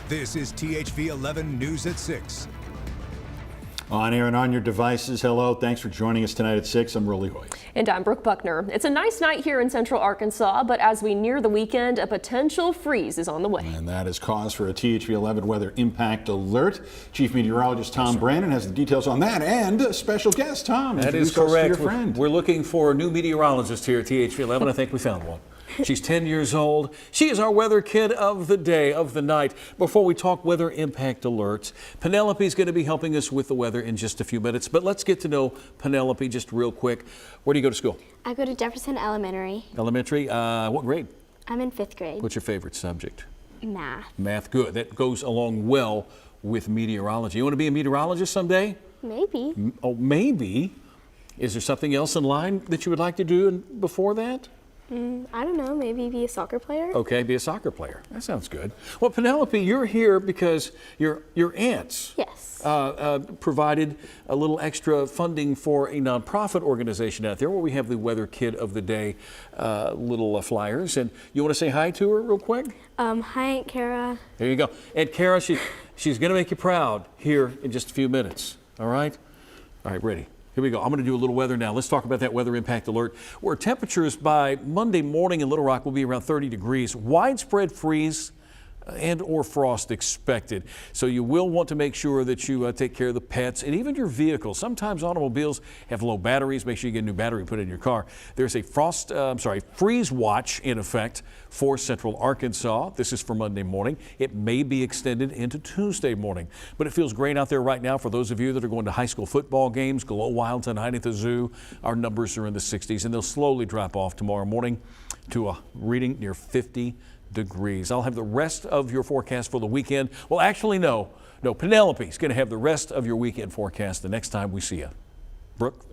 This is THV 11 News at 6. On air and on your devices, hello. Thanks for joining us tonight at 6. I'm Rolly Hoyt. And I'm Brooke Buckner. It's a nice night here in central Arkansas, but as we near the weekend, a potential freeze is on the way. And that is cause for a THV 11 weather impact alert. Chief Meteorologist Tom Brandon has the details on that, and a special guest, Tom. That is correct. We're looking for a new meteorologist here at THV 11. I think we found one. She's 10 years old. She is our weather kid of the day, of the night. Before we talk weather impact alerts, Penelope's going to be helping us with the weather in just a few minutes. But let's get to know Penelope just real quick. Where do you go to school? I go to Jefferson Elementary. Elementary. What grade? I'm in 5th grade. What's your favorite subject? Math. Math. Good. That goes along well with meteorology. You want to be a meteorologist someday? Maybe. Oh, maybe. Is there something else in line that you would like to do before that? I don't know, maybe be a soccer player? Okay, be a soccer player. That sounds good. Well, Penelope, you're here because your aunts Yes. provided a little extra funding for a nonprofit organization out there where we have the Weather Kid of the Day little flyers. And you want to say hi to her real quick? Hi, Aunt Kara. There you go. Aunt Kara, she's going to make you proud here in just a few minutes. All right? All right, ready. Here we go. I'm going to do a little weather now. Let's talk about that weather impact alert, where temperatures by Monday morning in Little Rock will be around 30 degrees. Widespread freeze and or frost expected. So you will want to make sure that you take care of the pets and even your vehicle. Sometimes automobiles have low batteries. Make sure you get a new battery put in your car. There's a freeze watch in effect for central Arkansas. This is for Monday morning. It may be extended into Tuesday morning, but it feels great out there right now for those of you that are going to high school football games. Glow wild tonight at the zoo. Our numbers are in the 60s, and they'll slowly drop off tomorrow morning to a reading near 50 degrees. I'll have the rest of your forecast for the weekend. Well, actually, no, Penelope's going to have the rest of your weekend forecast the next time we see you. Brooke?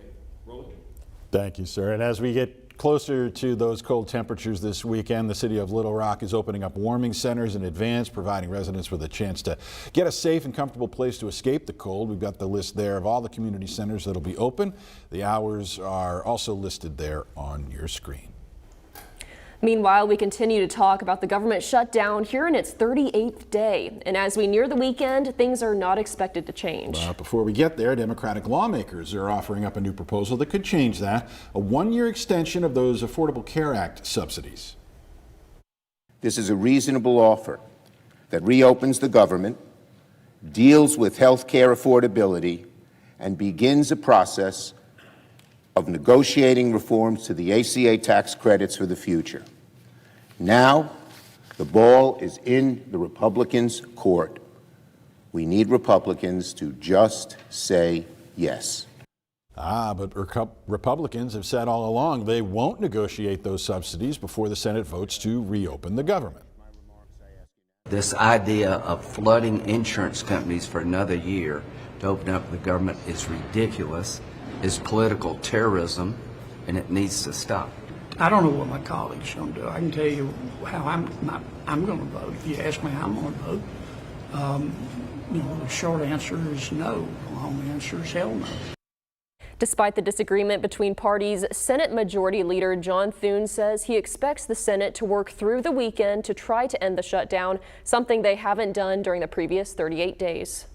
Thank you, sir. And as we get closer to those cold temperatures this weekend, the city of Little Rock is opening up warming centers in advance, providing residents with a chance to get a safe and comfortable place to escape the cold. We've got the list there of all the community centers that'll be open. The hours are also listed there on your screen. Meanwhile, we continue to talk about the government shutdown here in its 38th day. And as we near the weekend, things are not expected to change. But before we get there, Democratic lawmakers are offering up a new proposal that could change that, a one-year extension of those Affordable Care Act subsidies. This is a reasonable offer that reopens the government, deals with health care affordability, and begins a process of negotiating reforms to the ACA tax credits for the future. Now, the ball is in the Republicans' court. We need Republicans to just say yes. But Republicans have said all along they won't negotiate those subsidies before the Senate votes to reopen the government. This idea of flooding insurance companies for another year to open up the government is ridiculous, is political terrorism, and it needs to stop. I don't know what my colleagues are going to do. I can tell you how I'm going to vote. If you ask me how I'm going to vote, the short answer is no. The long answer is hell no. Despite the disagreement between parties, Senate Majority Leader John Thune says he expects the Senate to work through the weekend to try to end the shutdown, something they haven't done during the previous 38 days.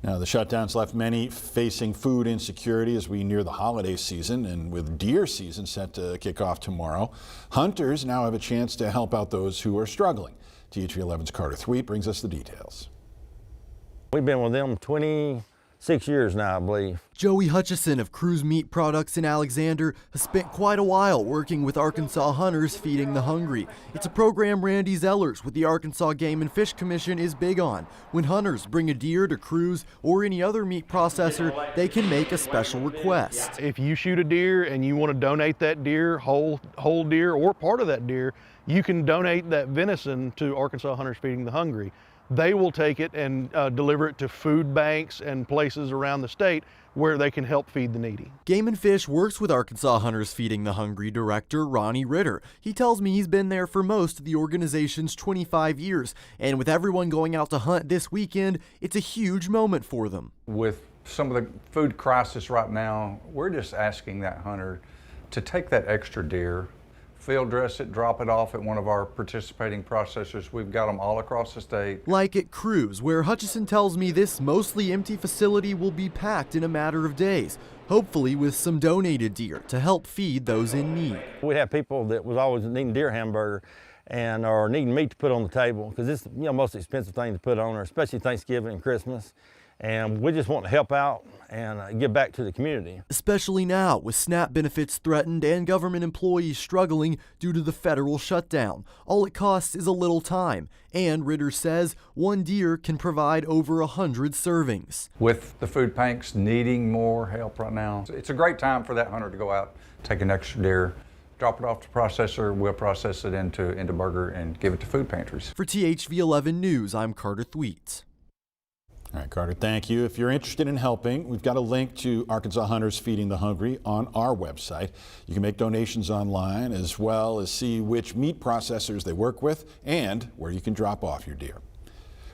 Now, the shutdown's left many facing food insecurity as we near the holiday season, and with deer season set to kick off tomorrow, hunters now have a chance to help out those who are struggling. THV 11's Carter Thweet brings us the details. We've been with them 26 years now, I believe. Joey Hutchison of Cruz Meat Products in Alexander has spent quite a while working with Arkansas hunters feeding the hungry. It's a program Randy Zellers with the Arkansas Game and Fish Commission is big on. When hunters bring a deer to Cruz or any other meat processor, they can make a special request. If you shoot a deer and you want to donate that deer, whole deer or part of that deer, you can donate that venison to Arkansas Hunters Feeding the Hungry. They will take it and deliver it to food banks and places around the state where they can help feed the needy. Game and Fish works with Arkansas Hunters Feeding the Hungry director Ronnie Ritter. He tells me he's been there for most of the organization's 25 years, and with everyone going out to hunt this weekend, it's a huge moment for them. With some of the food crisis right now, we're just asking that hunter to take that extra deer, field dress it, drop it off at one of our participating processors. We've got them all across the state. Like at Cruz, where Hutchison tells me this mostly empty facility will be packed in a matter of days, hopefully with some donated deer to help feed those in need. We have people that was always needing deer hamburger and are needing meat to put on the table because it's most expensive thing to put on there, especially Thanksgiving and Christmas. And we just want to help out and give back to the community. Especially now, with SNAP benefits threatened and government employees struggling due to the federal shutdown. All it costs is a little time, and Ritter says one deer can provide over 100 servings. With the food banks needing more help right now, it's a great time for that hunter to go out, take an extra deer, drop it off to the processor, we'll process it into burger and give it to food pantries. For THV 11 News, I'm Carter Thweet. All right, Carter, thank you. If you're interested in helping, we've got a link to Arkansas Hunters Feeding the Hungry on our website. You can make donations online as well as see which meat processors they work with and where you can drop off your deer.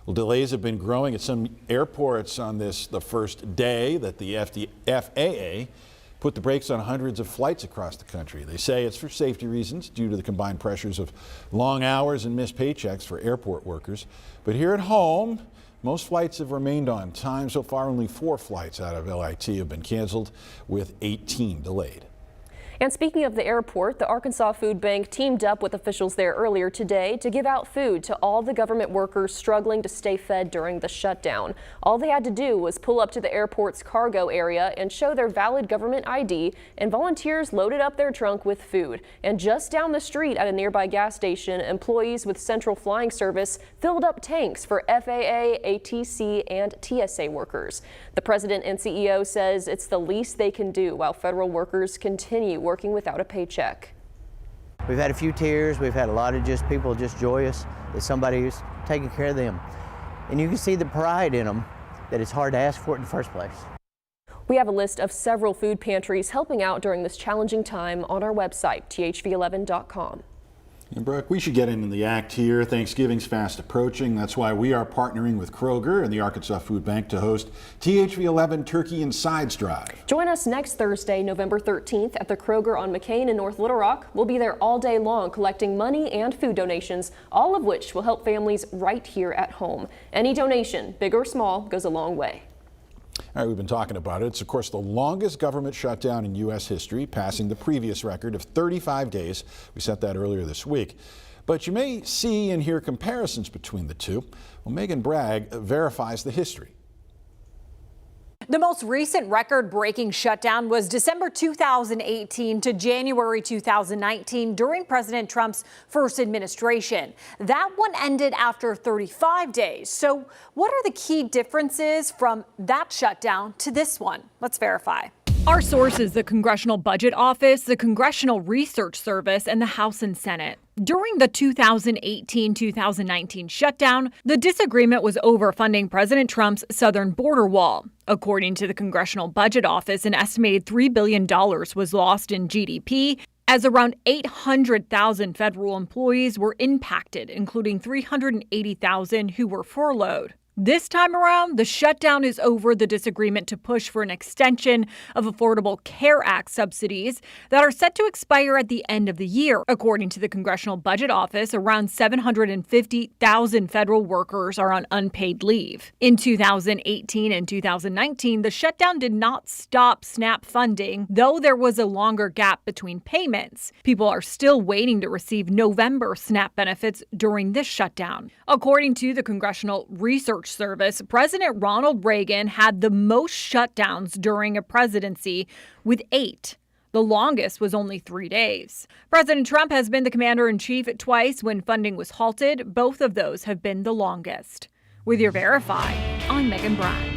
Well, delays have been growing at some airports on the first day that the FAA put the brakes on hundreds of flights across the country. They say it's for safety reasons due to the combined pressures of long hours and missed paychecks for airport workers. But here at home, most flights have remained on time. So far, only 4 flights out of LIT have been canceled, with 18 delayed. And speaking of the airport, the Arkansas Food Bank teamed up with officials there earlier today to give out food to all the government workers struggling to stay fed during the shutdown. All they had to do was pull up to the airport's cargo area and show their valid government ID, and volunteers loaded up their trunk with food. And just down the street at a nearby gas station, employees with Central Flying Service filled up tanks for FAA, ATC, and TSA workers. The president and CEO says it's the least they can do while federal workers continue working without a paycheck. We've had a few tears. We've had a lot of people just joyous that somebody's taking care of them. And you can see the pride in them that it's hard to ask for it in the first place. We have a list of several food pantries helping out during this challenging time on our website, thv11.com. And Brooke, we should get into the act here. Thanksgiving's fast approaching. That's why we are partnering with Kroger and the Arkansas Food Bank to host THV 11 Turkey and Sides Drive. Join us next Thursday, November 13th at the Kroger on McCain in North Little Rock. We'll be there all day long collecting money and food donations, all of which will help families right here at home. Any donation, big or small, goes a long way. All right, we've been talking about it. It's, of course, the longest government shutdown in U.S. history, passing the previous record of 35 days. We set that earlier this week. But you may see and hear comparisons between the two. Well, Megan Bragg verifies the history. The most recent record-breaking shutdown was December 2018 to January 2019 during President Trump's first administration. That one ended after 35 days. So what are the key differences from that shutdown to this one? Let's verify. Our sources, the Congressional Budget Office, the Congressional Research Service, and the House and Senate. During the 2018-2019 shutdown, the disagreement was over funding President Trump's southern border wall. According to the Congressional Budget Office, an estimated $3 billion was lost in GDP, as around 800,000 federal employees were impacted, including 380,000 who were furloughed. This time around, the shutdown is over the disagreement to push for an extension of Affordable Care Act subsidies that are set to expire at the end of the year. According to the Congressional Budget Office, around 750,000 federal workers are on unpaid leave. In 2018 and 2019, the shutdown did not stop SNAP funding, though there was a longer gap between payments. People are still waiting to receive November SNAP benefits during this shutdown. According to the Congressional Research Service, President Ronald Reagan had the most shutdowns during a presidency, with 8. The longest was only 3 days. President Trump has been the commander-in-chief twice when funding was halted. Both of those have been the longest. With your Verify, I'm Megan Bragg.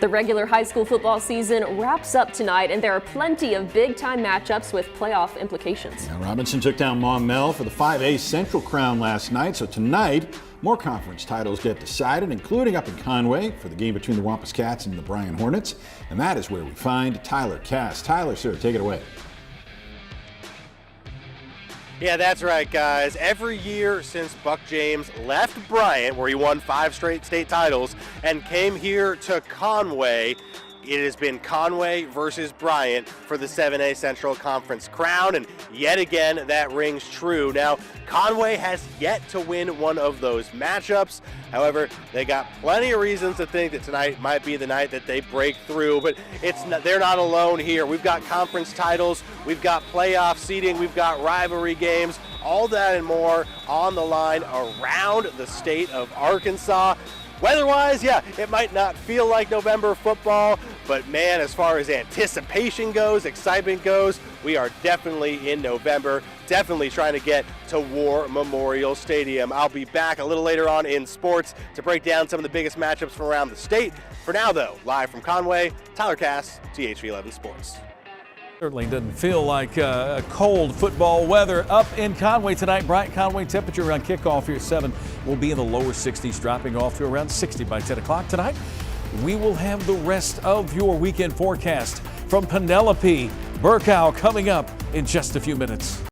The regular high school football season wraps up tonight, and there are plenty of big-time matchups with playoff implications. Now, Robinson took down Maumelle for the 5A Central crown last night, so tonight more conference titles get decided, including up in Conway for the game between the Wampus Cats and the Bryan Hornets, and that is where we find Tyler Cass. Tyler, sir, take it away. Yeah, that's right, guys. Every year since Buck James left Bryant, where he won 5 straight state titles, and came here to Conway, it has been Conway versus Bryant for the 7A Central Conference crown, and yet again that rings true. Now, Conway has yet to win one of those matchups. However, they got plenty of reasons to think that tonight might be the night that they break through, but they're not alone here. We've got conference titles, we've got playoff seeding, we've got rivalry games, all that and more on the line around the state of Arkansas. Weather-wise, yeah, it might not feel like November football, but man, as far as anticipation goes, excitement goes, we are definitely in November, definitely trying to get to War Memorial Stadium. I'll be back a little later on in sports to break down some of the biggest matchups from around the state. For now, though, live from Conway, Tyler Cass, THV 11 Sports. Certainly doesn't feel like cold football weather up in Conway tonight. Bryant Conway temperature around kickoff here at 7 will be in the lower 60s, dropping off to around 60 by 10 o'clock tonight. We will have the rest of your weekend forecast from Penelope Burkow coming up in just a few minutes.